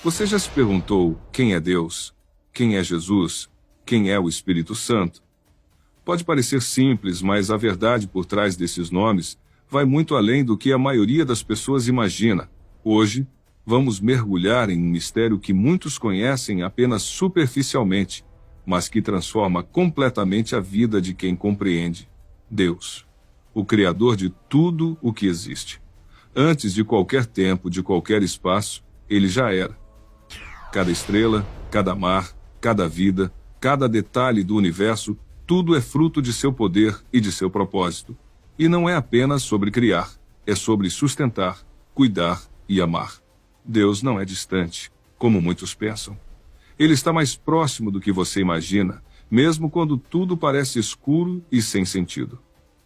Você já se perguntou quem é Deus? Quem é Jesus? Quem é o Espírito Santo? Pode parecer simples, mas a verdade por trás desses nomes vai muito além do que a maioria das pessoas imagina. Hoje, vamos mergulhar em um mistério que muitos conhecem apenas superficialmente, mas que transforma completamente a vida de quem compreende. Deus, o Criador de tudo o que existe. Antes de qualquer tempo, de qualquer espaço, ele já era. Cada estrela, cada mar, cada vida, cada detalhe do universo, tudo é fruto de seu poder e de seu propósito. E não é apenas sobre criar, é sobre sustentar, cuidar e amar. Deus não é distante, como muitos pensam. Ele está mais próximo do que você imagina, mesmo quando tudo parece escuro e sem sentido.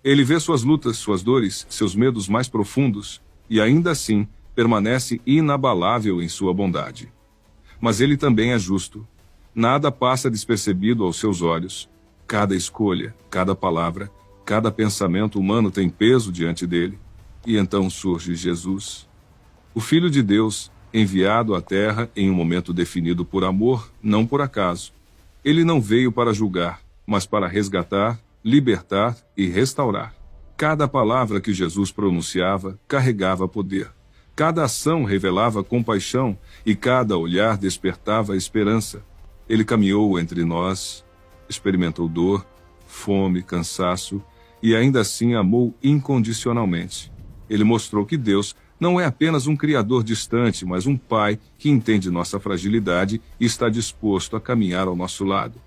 Ele vê suas lutas, suas dores, seus medos mais profundos, e ainda assim permanece inabalável em sua bondade. Mas ele também é justo. Nada passa despercebido aos seus olhos. Cada escolha, cada palavra, cada pensamento humano tem peso diante dele. E então surge Jesus, o Filho de Deus, enviado à Terra em um momento definido por amor, não por acaso. Ele não veio para julgar, mas para resgatar, libertar e restaurar. Cada palavra que Jesus pronunciava carregava poder. Cada ação revelava compaixão e cada olhar despertava esperança. Ele caminhou entre nós, experimentou dor, fome, cansaço e ainda assim amou incondicionalmente. Ele mostrou que Deus não é apenas um criador distante, mas um pai que entende nossa fragilidade e está disposto a caminhar ao nosso lado.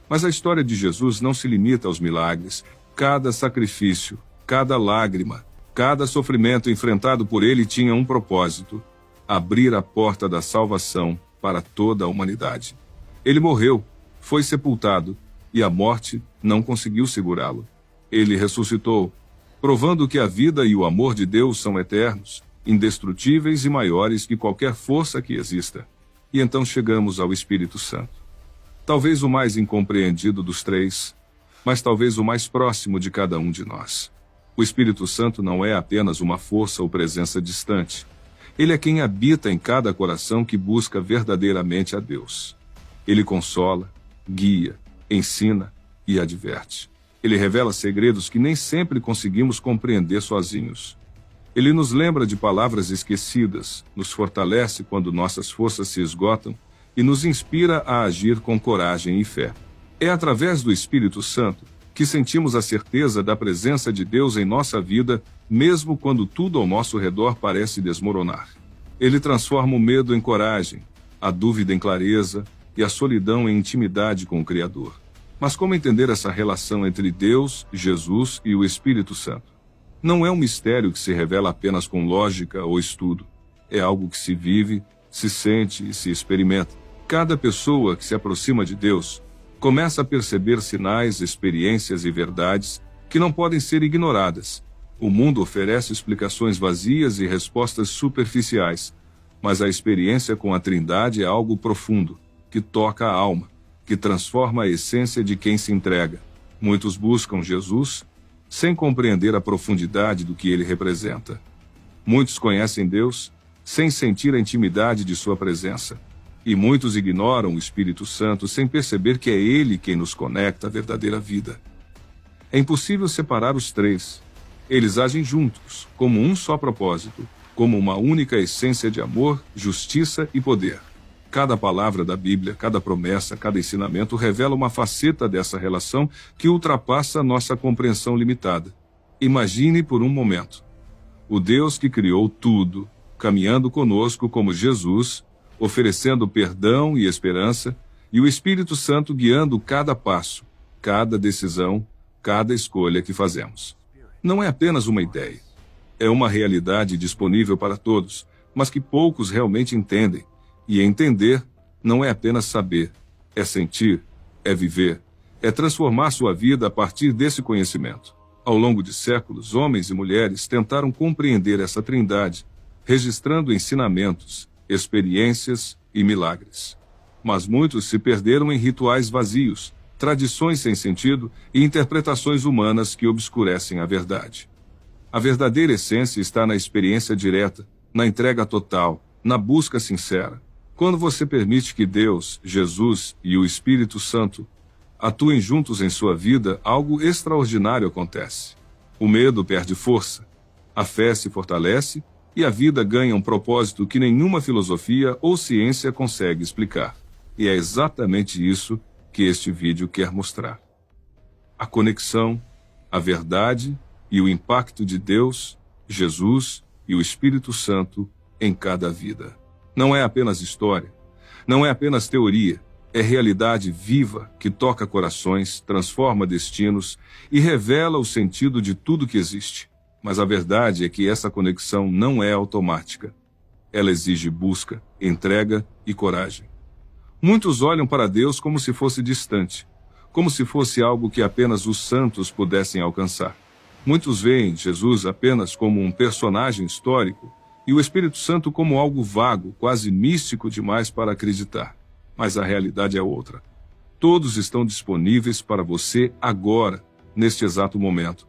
Mas a história de Jesus não se limita aos milagres. Cada sacrifício, cada lágrima, cada sofrimento enfrentado por ele tinha um propósito: abrir a porta da salvação para toda a humanidade. Ele morreu, foi sepultado, e a morte não conseguiu segurá-lo. Ele ressuscitou, provando que a vida e o amor de Deus são eternos, indestrutíveis e maiores que qualquer força que exista. E então chegamos ao Espírito Santo. Talvez o mais incompreendido dos três, mas talvez o mais próximo de cada um de nós. O Espírito Santo não é apenas uma força ou presença distante. Ele é quem habita em cada coração que busca verdadeiramente a Deus. Ele consola, guia, ensina e adverte. Ele revela segredos que nem sempre conseguimos compreender sozinhos. Ele nos lembra de palavras esquecidas, nos fortalece quando nossas forças se esgotam e nos inspira a agir com coragem e fé. É através do Espírito Santo que sentimos a certeza da presença de Deus em nossa vida, mesmo quando tudo ao nosso redor parece desmoronar. Ele transforma o medo em coragem, a dúvida em clareza e a solidão em intimidade com o Criador. Mas como entender essa relação entre Deus, Jesus e o Espírito Santo? Não é um mistério que se revela apenas com lógica ou estudo. É algo que se vive, se sente e se experimenta. Cada pessoa que se aproxima de Deus começa a perceber sinais, experiências e verdades que não podem ser ignoradas. O mundo oferece explicações vazias e respostas superficiais, mas a experiência com a Trindade é algo profundo, que toca a alma, que transforma a essência de quem se entrega. Muitos buscam Jesus sem compreender a profundidade do que ele representa. Muitos conhecem Deus sem sentir a intimidade de sua presença. E muitos ignoram o Espírito Santo sem perceber que é ele quem nos conecta à verdadeira vida. É impossível separar os três. Eles agem juntos, como um só propósito, como uma única essência de amor, justiça e poder. Cada palavra da Bíblia, cada promessa, cada ensinamento revela uma faceta dessa relação que ultrapassa nossa compreensão limitada. Imagine por um momento o Deus que criou tudo, caminhando conosco como Jesus, oferecendo perdão e esperança, e o Espírito Santo guiando cada passo, cada decisão, cada escolha que fazemos. Não é apenas uma ideia. É uma realidade disponível para todos, mas que poucos realmente entendem. E entender não é apenas saber, é sentir, é viver, é transformar sua vida a partir desse conhecimento. Ao longo de séculos, homens e mulheres tentaram compreender essa trindade, registrando ensinamentos, experiências e milagres. Mas muitos se perderam em rituais vazios, tradições sem sentido e interpretações humanas que obscurecem a verdade. A verdadeira essência está na experiência direta, na entrega total, na busca sincera. Quando você permite que Deus, Jesus e o Espírito Santo atuem juntos em sua vida, algo extraordinário acontece. O medo perde força, a fé se fortalece e a vida ganha um propósito que nenhuma filosofia ou ciência consegue explicar. E é exatamente isso que este vídeo quer mostrar. A conexão, a verdade e o impacto de Deus, Jesus e o Espírito Santo em cada vida. Não é apenas história, não é apenas teoria, é realidade viva que toca corações, transforma destinos e revela o sentido de tudo que existe. Mas a verdade é que essa conexão não é automática. Ela exige busca, entrega e coragem. Muitos olham para Deus como se fosse distante, como se fosse algo que apenas os santos pudessem alcançar. Muitos veem Jesus apenas como um personagem histórico e o Espírito Santo como algo vago, quase místico demais para acreditar. Mas a realidade é outra. Todos estão disponíveis para você agora, neste exato momento.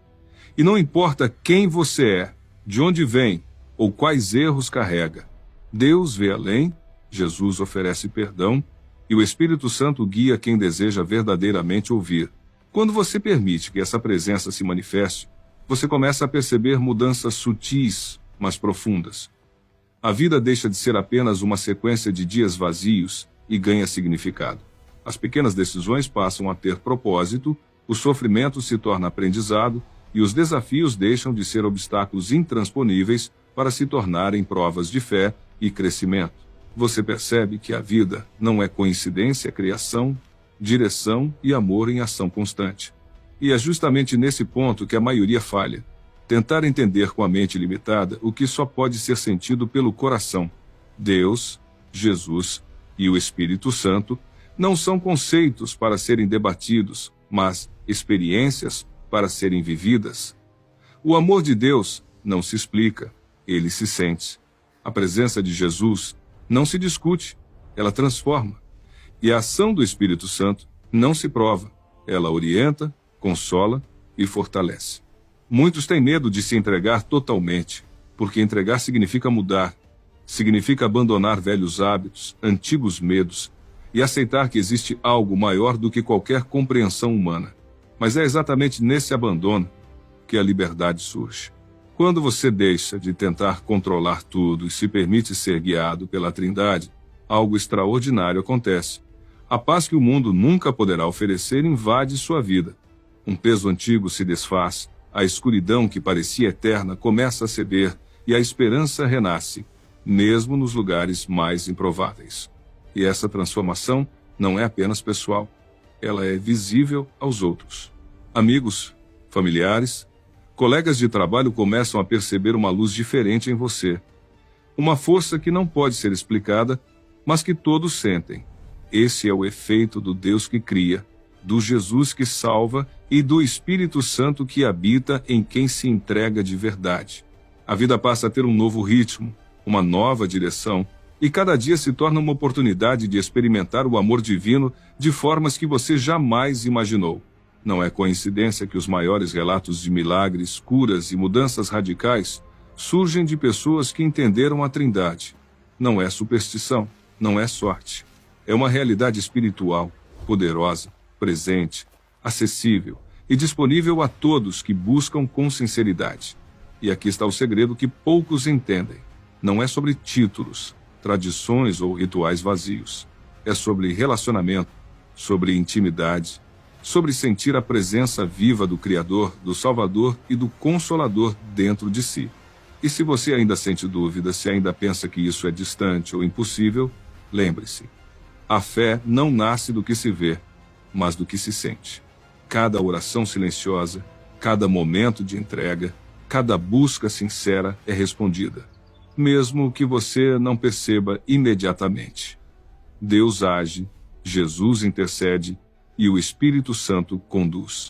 E não importa quem você é, de onde vem ou quais erros carrega. Deus vê além, Jesus oferece perdão e o Espírito Santo guia quem deseja verdadeiramente ouvir. Quando você permite que essa presença se manifeste, você começa a perceber mudanças sutis, mas profundas. A vida deixa de ser apenas uma sequência de dias vazios e ganha significado. As pequenas decisões passam a ter propósito, o sofrimento se torna aprendizado e os desafios deixam de ser obstáculos intransponíveis para se tornarem provas de fé e crescimento. Você percebe que a vida não é coincidência, criação, direção e amor em ação constante. E é justamente nesse ponto que a maioria falha. Tentar entender com a mente limitada o que só pode ser sentido pelo coração. Deus, Jesus e o Espírito Santo não são conceitos para serem debatidos, mas experiências para serem vividas. O amor de Deus não se explica, ele se sente. A presença de Jesus não se discute, ela transforma. E a ação do Espírito Santo não se prova, ela orienta, consola e fortalece. Muitos têm medo de se entregar totalmente, porque entregar significa mudar, significa abandonar velhos hábitos, antigos medos e aceitar que existe algo maior do que qualquer compreensão humana. Mas é exatamente nesse abandono que a liberdade surge. Quando você deixa de tentar controlar tudo e se permite ser guiado pela Trindade, algo extraordinário acontece. A paz que o mundo nunca poderá oferecer invade sua vida. Um peso antigo se desfaz, a escuridão que parecia eterna começa a ceder e a esperança renasce, mesmo nos lugares mais improváveis. E essa transformação não é apenas pessoal, ela é visível aos outros. Amigos, familiares, colegas de trabalho começam a perceber uma luz diferente em você. Uma força que não pode ser explicada, mas que todos sentem. Esse é o efeito do Deus que cria, do Jesus que salva e do Espírito Santo que habita em quem se entrega de verdade. A vida passa a ter um novo ritmo, uma nova direção, e cada dia se torna uma oportunidade de experimentar o amor divino de formas que você jamais imaginou. Não é coincidência que os maiores relatos de milagres, curas e mudanças radicais surgem de pessoas que entenderam a Trindade. Não é superstição, não é sorte. É uma realidade espiritual, poderosa, presente, acessível e disponível a todos que buscam com sinceridade. E aqui está o segredo que poucos entendem. Não é sobre títulos, tradições ou rituais vazios. É sobre relacionamento, sobre intimidade, sobre sentir a presença viva do Criador, do Salvador e do Consolador dentro de si. E se você ainda sente dúvida, se ainda pensa que isso é distante ou impossível, lembre-se, a fé não nasce do que se vê, mas do que se sente. Cada oração silenciosa, cada momento de entrega, cada busca sincera é respondida, mesmo que você não perceba imediatamente. Deus age, Jesus intercede e o Espírito Santo conduz.